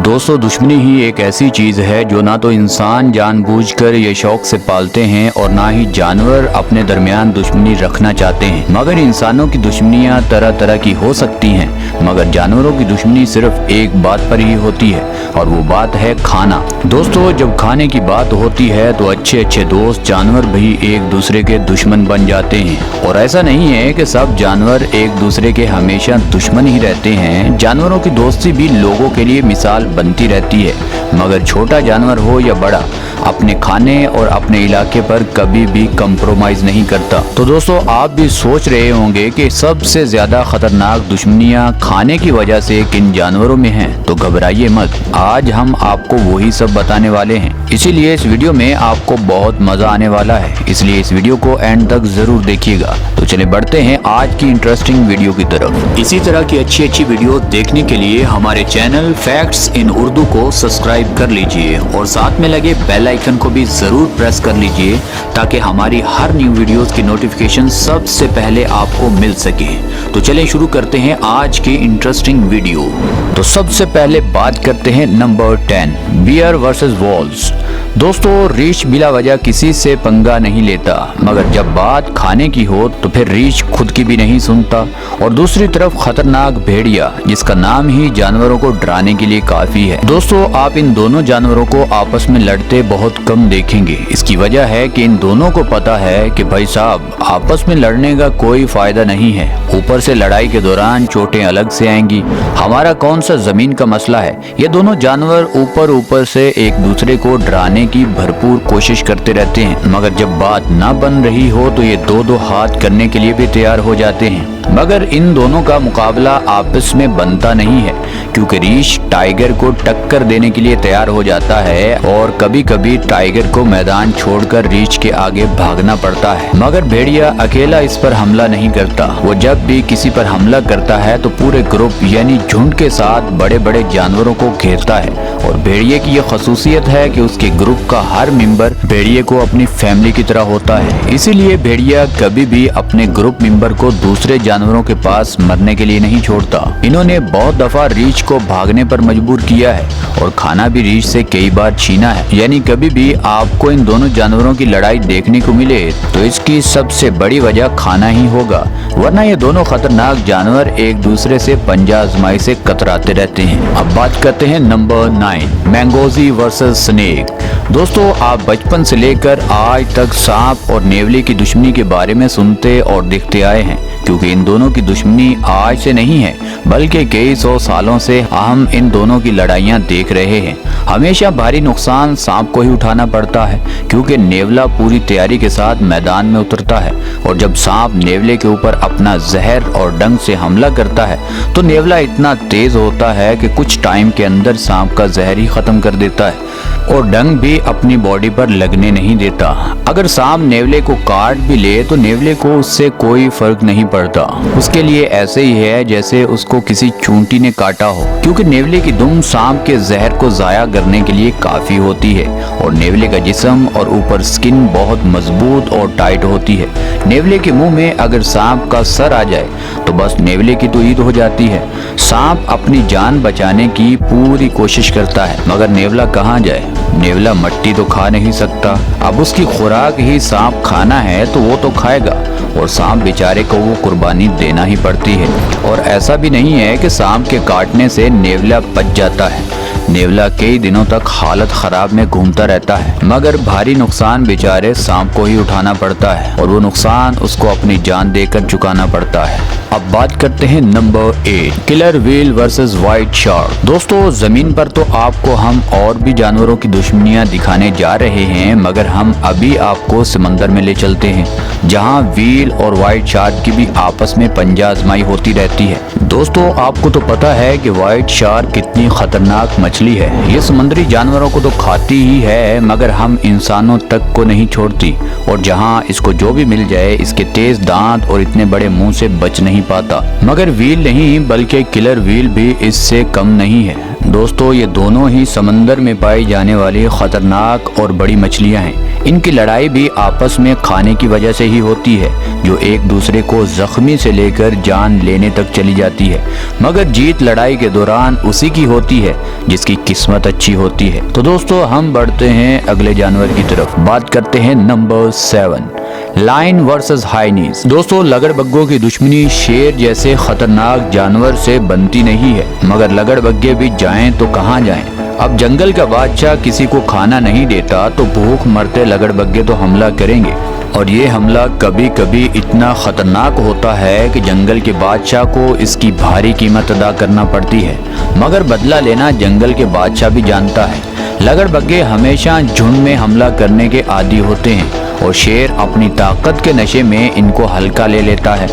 दोस्तों, दुश्मनी ही एक ऐसी चीज़ है जो ना तो इंसान जानबूझकर ये शौक से पालते हैं और ना ही जानवर अपने दरमियान दुश्मनी रखना चाहते हैं। मगर इंसानों की दुश्मनियाँ तरह तरह की हो सकती हैं, मगर जानवरों की दुश्मनी सिर्फ एक बात पर ही होती है और वो बात है खाना। दोस्तों, जब खाने की बात होती है तो अच्छे अच्छे दोस्त जानवर भी एक दूसरे के दुश्मन बन जाते हैं। और ऐसा नहीं है कि सब जानवर एक दूसरे के हमेशा दुश्मन ही रहते हैं। जानवरों की दोस्ती भी लोगों के लिए मिसाल बनती रहती है, मगर छोटा जानवर हो या बड़ा, अपने खाने और अपने इलाके पर कभी भी कंप्रोमाइज नहीं करता। तो दोस्तों, आप भी सोच रहे होंगे कि सबसे ज्यादा खतरनाक दुश्मनियां खाने की वजह से किन जानवरों में हैं। तो घबराइए मत, आज हम आपको वही सब बताने वाले हैं। इसीलिए इस वीडियो में आपको बहुत मजा आने वाला है, इसलिए इस वीडियो को एंड तक जरूर देखिएगा। तो चलिए बढ़ते हैं आज की इंटरेस्टिंग वीडियो की तरफ। इसी तरह की अच्छी अच्छी वीडियो देखने के लिए हमारे चैनल फैक्ट्स इन उर्दू को सब्सक्राइब कर लीजिए और साथ में लगे बेल आइकन को भी जरूर प्रेस कर लीजिए ताकि हमारी हर न्यू वीडियोस की नोटिफिकेशन सबसे पहले आपको मिल सके। तो चलिए शुरू करते हैं आज की इंटरेस्टिंग वीडियो। तो सबसे पहले बात करते हैं नंबर 10, बियर वर्सेस वॉल्स। दोस्तों, रीछ बिला वजह किसी से पंगा नहीं लेता, मगर जब बात खाने की हो तो फिर रीछ खुद की भी नहीं सुनता। और दूसरी तरफ खतरनाक भेड़िया, जिसका नाम ही जानवरों को डराने के लिए काफी है। दोस्तों, आप इन दोनों जानवरों को आपस में लड़ते बहुत कम देखेंगे। इसकी वजह है कि इन दोनों को पता है कि भाई साहब, आपस में लड़ने का कोई फायदा नहीं है। ऊपर से लड़ाई के दौरान चोटें अलग से आएंगी। हमारा कौन सा जमीन का मसला है। ये दोनों जानवर ऊपर से एक दूसरे को डराने की भरपूर कोशिश करते रहते हैं, मगर जब बात ना बन रही हो तो ये दो हाथ करने के लिए भी तैयार हो जाते हैं। मगर इन दोनों का मुकाबला आपस में बनता नहीं है, क्योंकि रीछ टाइगर को टक्कर देने के लिए तैयार हो जाता है और कभी कभी टाइगर को मैदान छोड़कर रीछ के आगे भागना पड़ता है। मगर भेड़िया अकेला इस पर हमला नहीं करता। वो जब भी किसी पर हमला करता है तो पूरे ग्रुप यानी झुंड के साथ बड़े बड़े जानवरों को घेरता है। और भेड़िए की यह खसूसियत है कि उसके ग्रुप का हर मेंबर भेड़िए को अपनी फैमिली की तरह होता है। इसीलिए भेड़िया कभी भी अपने ग्रुप मेंबर को दूसरे जानवरों के पास मरने के लिए नहीं छोड़ता। इन्होंने बहुत दफा रीछ को भागने पर मजबूर किया है और खाना भी रीछ से कई बार छीना है। यानी कभी भी आपको इन दोनों जानवरों की लड़ाई देखने को मिले तो इसकी सबसे बड़ी वजह खाना ही होगा, वरना ये दोनों खतरनाक जानवर एक दूसरे से पंजा आजमाई से कतराते रहते हैं। अब बात करते हैं नंबर 9, मैंगोजी वर्सेस स्नेक। दोस्तों, आप बचपन से लेकर आज तक सांप और नेवले की दुश्मनी के बारे में सुनते और देखते आए हैं, क्योंकि इन दोनों की दुश्मनी आज से नहीं है बल्कि कई सौ सालों से हम इन दोनों की लड़ाइयाँ देख रहे हैं। हमेशा भारी नुकसान सांप को ही उठाना पड़ता है, क्योंकि नेवला पूरी तैयारी के साथ मैदान में उतरता है और जब सांप नेवले के ऊपर अपना जहर और डंक से हमला करता है तो नेवला इतना तेज होता है कि कुछ टाइम के अंदर सांप का जहर ही खत्म कर देता है और डंक भी अपनी बॉडी पर लगने नहीं देता। अगर सांप नेवले को काट भी ले तो नेवले को उससे कोई फर्क नहीं पड़ता। उसके लिए ऐसे ही है जैसे उसको किसी चूंटी ने काटा हो, क्योंकि नेवले की दुम सांप के जहर को जाया करने के लिए काफी होती है और नेवले का जिस्म और ऊपर स्किन बहुत मजबूत और टाइट होती है। नेवले के मुंह में अगर सांप का सर आ जाए तो बस नेवले की तो ईद हो जाती है। सांप अपनी जान बचाने की पूरी कोशिश करता है, मगर नेवला कहाँ जाए। नेवला मट्टी तो खा नहीं सकता। अब उसकी खुराक ही सांप खाना है तो वो तो खाएगा और सांप बेचारे को वो कुर्बानी देना ही पड़ती है। और ऐसा भी नहीं है कि सांप के काटने से नेवला बच जाता है। नेवला कई दिनों तक हालत खराब में घूमता रहता है, मगर भारी नुकसान बेचारे सांप को ही उठाना पड़ता है और वो नुकसान उसको अपनी जान देकर चुकाना पड़ता है। अब बात करते हैं number 8, killer whale versus white shark. दोस्तों, जमीन पर तो आपको हम और भी जानवरों की दुश्मनियां दिखाने जा रहे हैं, मगर हम अभी आपको समंदर में ले चलते हैं जहां व्हेल और व्हाइट शार्क की भी आपस में पंजा आजमाई होती रहती है। दोस्तों, आपको तो पता है कि व्हाइट शार्क कितनी खतरनाक मछली है। ये समुद्री जानवरों को तो खाती ही है, मगर हम इंसानों तक को नहीं छोड़ती और जहां इसको जो भी मिल जाए इसके तेज दांत और इतने बड़े मुंह से बच नहीं पाता। मगर व्हेल नहीं बल्कि किलर व्हेल भी इससे कम नहीं है। दोस्तों ये दोनों ही समंदर में पाई जाने वाली खतरनाक और बड़ी मछलियां हैं। इनकी लड़ाई भी आपस में खाने की वजह से ही होती है, जो एक दूसरे को जख्मी से लेकर जान लेने तक चली जाती है, मगर जीत लड़ाई के दौरान उसी की होती है जिसकी किस्मत अच्छी होती है। तो दोस्तों हम बढ़ते हैं अगले जानवर की तरफ, बात करते हैं नंबर 7, लायन वर्सेस हाइनीज। दोस्तों लगड़बग्गों की दुश्मनी शेर जैसे खतरनाक जानवर से बनती नहीं है, मगर लगड़बग्गे भी जाएं तो कहां जाएं। अब जंगल का बादशाह किसी को खाना नहीं देता तो भूख मरते लगड़बग्गे तो हमला करेंगे, और ये हमला कभी कभी इतना खतरनाक होता है कि जंगल के बादशाह को इसकी भारी कीमत अदा करना पड़ती है, मगर बदला लेना जंगल के बादशाह भी जानता है। लगड़बग्गे हमेशा झुंड में हमला करने के आदी होते हैं और शेर अपनी ताकत के नशे में इनको हल्का ले लेता है।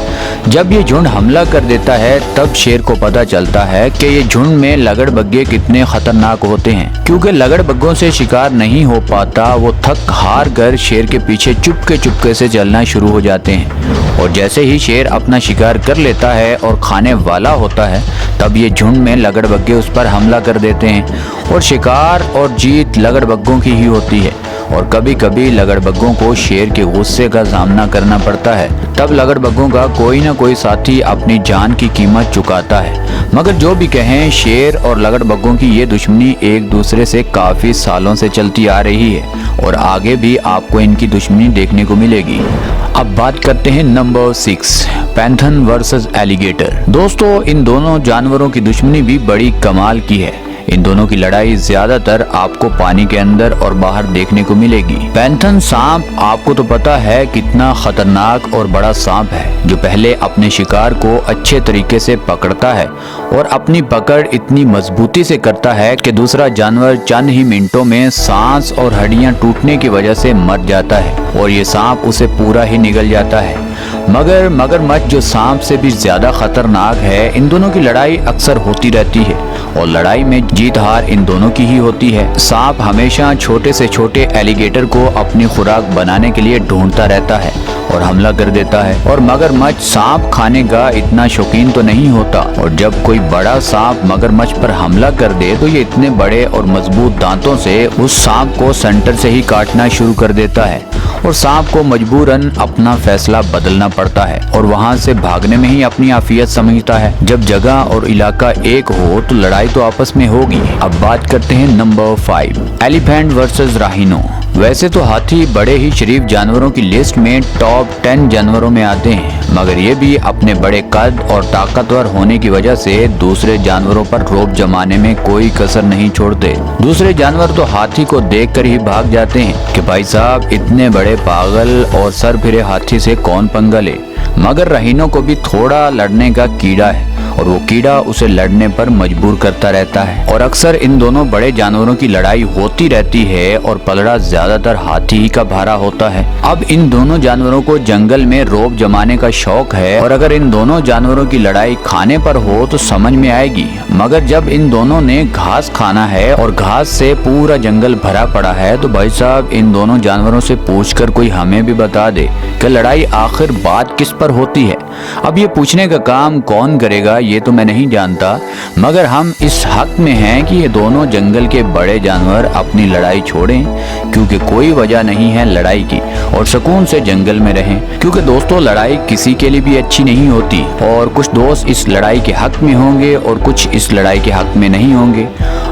जब ये झुंड हमला कर देता है तब शेर को पता चलता है कि ये झुंड में लगड़बग्गे कितने खतरनाक होते हैं। क्योंकि लगड़बग्गों से शिकार नहीं हो पाता, वो थक हार कर शेर के पीछे चुपके से चलना शुरू हो जाते हैं, और जैसे ही शेर अपना शिकार कर लेता है और खाने वाला होता है तब ये झुंड में लगड़बग्गे उस पर हमला कर देते हैं, और शिकार और जीत लगड़बग्गों की ही होती है। और कभी कभी लगड़बग्गों को शेर के गुस्से का सामना करना पड़ता है, तब लगड़बग्गों का कोई ना कोई साथी अपनी जान की कीमत चुकाता है। मगर जो भी कहें, शेर और लगड़बग्गों की ये दुश्मनी एक दूसरे से काफ़ी सालों से चलती आ रही है, और आगे भी आपको इनकी दुश्मनी देखने को मिलेगी। अब बात करते हैं नंबर 6, पैंथर वर्सेस एलिगेटर। दोस्तों इन दोनों जानवरों की दुश्मनी भी बड़ी कमाल की है। इन दोनों की लड़ाई ज्यादातर आपको पानी के अंदर और बाहर देखने को मिलेगी। पैंथर सांप आपको तो पता है कितना खतरनाक और बड़ा सांप है, जो पहले अपने शिकार को अच्छे तरीके से पकड़ता है और अपनी पकड़ इतनी मजबूती से करता है कि दूसरा जानवर चंद ही मिनटों में सांस और हड्डियां टूटने की वजह से मर जाता है, और ये सांप उसे पूरा ही निगल जाता है। मगर मगरमच्छ जो सांप से भी ज्यादा खतरनाक है, इन दोनों की लड़ाई अक्सर होती रहती है, और लड़ाई में जीत हार इन दोनों की ही होती है। सांप हमेशा छोटे से छोटे एलिगेटर को अपनी खुराक बनाने के लिए ढूंढता रहता है और हमला कर देता है, और मगरमच्छ सांप खाने का इतना शौकीन तो नहीं होता, और जब कोई बड़ा सांप मगरमच्छ पर हमला कर दे तो ये इतने बड़े और मजबूत दांतों से उस सांप को सेंटर से ही काटना शुरू कर देता है, और सांप को मजबूरन अपना फैसला बदलना पड़ता है और वहां से भागने में ही अपनी आफियत समझता है। जब जगह और इलाका एक हो तो लड़ाई तो आपस में होगी। अब बात करते हैं नंबर 5, एलिफेंट वर्सेस राइनो। वैसे तो हाथी बड़े ही शरीफ जानवरों की लिस्ट में टॉप 10 जानवरों में आते हैं, मगर ये भी अपने बड़े कद और ताकतवर होने की वजह से दूसरे जानवरों पर रौब जमाने में कोई कसर नहीं छोड़ते। दूसरे जानवर तो हाथी को देखकर ही भाग जाते हैं कि भाई साहब इतने बड़े पागल और सर फिरे हाथी से कौन पंगा ले। मगर राइनो को भी थोड़ा लड़ने का कीड़ा है, और वो कीड़ा उसे लड़ने पर मजबूर करता रहता है, और अक्सर इन दोनों बड़े जानवरों की लड़ाई होती रहती है, और पलड़ा ज्यादातर हाथी ही का भारा होता है। अब इन दोनों जानवरों को जंगल में रौब जमाने का शौक है, और अगर इन दोनों जानवरों की लड़ाई खाने पर हो तो समझ में आएगी, मगर जब इन दोनों ने घास खाना है और घास से पूरा जंगल भरा पड़ा है तो भाई साहब इन दोनों जानवरों से पूछकर कोई हमें भी बता दे कि लड़ाई आखिर बात किस पर होती है। अब ये पूछने का काम कौन करेगा ये तो मैं नहीं जानता, मगर हम इस हक में हैं कि ये दोनों जंगल के बड़े जानवर अपनी लड़ाई छोड़ें, क्योंकि कोई वजह नहीं है लड़ाई की, और सुकून से जंगल में रहें। क्योंकि दोस्तों लड़ाई किसी के लिए भी अच्छी नहीं होती, और कुछ दोस्त इस लड़ाई के हक में होंगे और कुछ इस लड़ाई के हक में नहीं होंगे।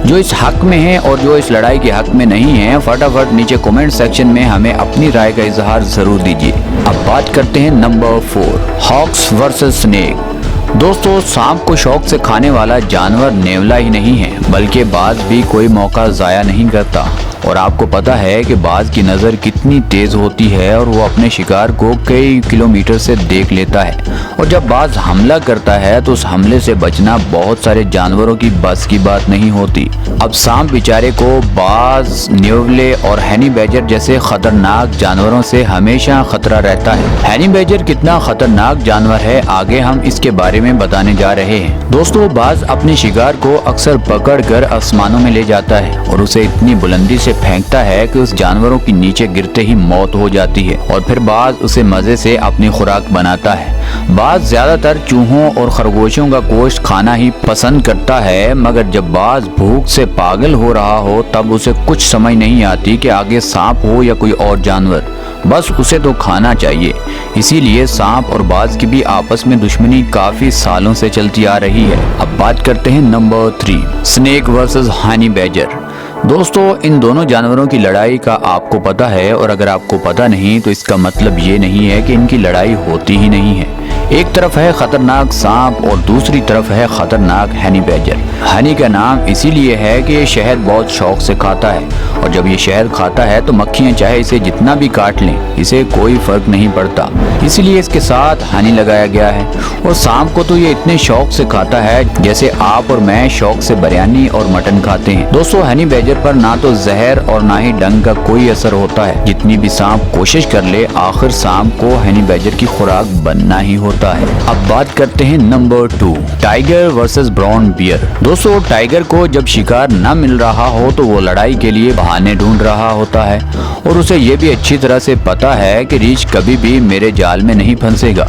जो इस हक में है और जो इस लड़ाई के हक में नहीं है, फटाफट नीचे कमेंट सेक्शन में हमें अपनी राय का इजहार जरूर दीजिए। अब बात करते हैं नंबर 4, हॉक्स वर्सेस स्नेक। दोस्तों सांप को शौक से खाने वाला जानवर नेवला ही नहीं है, बल्कि बाज भी कोई मौका जाया नहीं करता, और आपको पता है कि बाज की नज़र कितनी तेज़ होती है और वो अपने शिकार को कई किलोमीटर से देख लेता है, और जब बाज हमला करता है तो उस हमले से बचना बहुत सारे जानवरों की बस की बात नहीं होती। अब सांप बेचारे को बाज, न्यूवले और हैनी बैजर जैसे खतरनाक जानवरों से हमेशा खतरा रहता है। हैनी बैजर कितना खतरनाक जानवर है आगे हम इसके बारे में बताने जा रहे हैं। दोस्तों बाज अपने शिकार को अक्सर पकड़ कर आसमानों में ले जाता है और उसे इतनी बुलंदी से ऐसे फेंकता है कि उस जानवरों की नीचे गिरते ही मौत हो जाती है, और फिर बाज उसे मजे से अपनी खुराक बनाता है। बाज ज्यादातर चूहों और खरगोशों का गोश्त खाना ही पसंद करता है, मगर जब बाज भूख से पागल हो रहा हो तब उसे कुछ समझ नहीं आती कि आगे सांप हो या कोई और जानवर, बस उसे तो खाना चाहिए। इसीलिए सांप और बाज की भी आपस में दुश्मनी काफी सालों से चलती आ रही है। अब बात करते हैं number 3, snake versus honey badger. दोस्तों, इन दोनों जानवरों की लड़ाई का आपको पता है, और अगर आपको पता नहीं तो इसका मतलब ये नहीं है कि इनकी लड़ाई होती ही नहीं है। एक तरफ है खतरनाक सांप और दूसरी तरफ है खतरनाक हनी बैजर। हनी का नाम इसीलिए है कि ये शहद बहुत शौक से खाता है, और जब ये शहद खाता है तो मक्खियाँ चाहे इसे जितना भी काट लें, इसे कोई फर्क नहीं पड़ता। इसीलिए इसके साथ हनी लगाया गया है। और सांप को तो ये इतने शौक से खाता है जैसे आप और मैं शौक से बिरयानी और मटन खाते हैं। दोस्तों, हनी बैजर पर ना तो जहर और ना ही डंक का कोई असर होता है। जितनी भी सांप कोशिश कर ले, आखिर सांप को हनी बैजर की खुराक बनना ही होता है। अब बात करते हैं number 2, tiger versus brown bear. दोस्तों, टाइगर को जब शिकार न मिल रहा हो तो वो लड़ाई के लिए बहाने ढूंढ रहा होता है, और उसे ये भी अच्छी तरह से पता है कि रीछ कभी भी मेरे जाल में नहीं फंसेगा,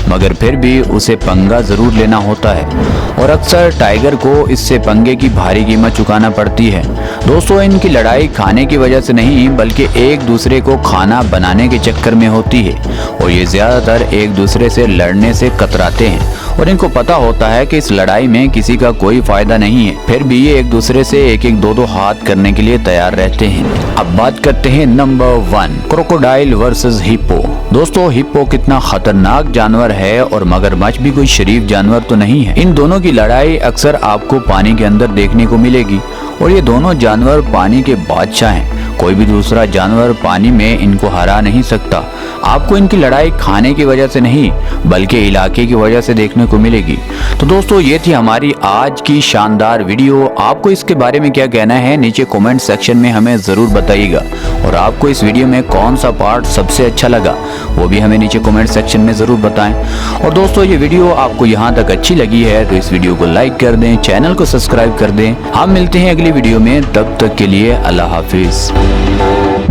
मगर फिर भी उसे पंगा जरूर लेना होता है, और अक्सर टाइगर को इससे पंगे की भारी कीमत चुकाना पड़ती है। दोस्तों, इनकी लड़ाई खाने की वजह से नहीं बल्कि एक दूसरे को खाना बनाने के चक्कर में होती है, और ये ज्यादातर एक दूसरे से लड़ने से कतराते हैं, और इनको पता होता है कि इस लड़ाई में किसी का कोई फायदा नहीं है, फिर भी ये एक दूसरे से एक एक दो हाथ करने के लिए तैयार रहते हैं। अब बात करते हैं नंबर 1, क्रोकोडाइल वर्सेस हिप्पो। दोस्तों, हिप्पो कितना खतरनाक जानवर है, और मगरमच्छ भी कोई शरीफ जानवर तो नहीं है। इन दोनों की लड़ाई अक्सर आपको पानी के अंदर देखने को मिलेगी, और ये दोनों जानवर पानी के बादशाह हैं। कोई भी दूसरा जानवर पानी में इनको हरा नहीं सकता। आपको इनकी लड़ाई खाने की वजह से नहीं बल्कि इलाके की वजह से देखने को मिलेगी। तो दोस्तों, ये थी हमारी आज की शानदार वीडियो। आपको इसके बारे में क्या कहना है नीचे कमेंट सेक्शन में हमें ज़रूर बताइएगा, और आपको इस वीडियो में कौन सा पार्ट सबसे अच्छा लगा वो भी हमें नीचे कमेंट सेक्शन में ज़रूर बताएं। और दोस्तों, ये वीडियो आपको यहाँ तक अच्छी लगी है तो इस वीडियो को लाइक कर दें, चैनल को सब्सक्राइब कर दें। हम मिलते हैं अगली वीडियो में, तब तक के लिए अल्लाह हाफिज़।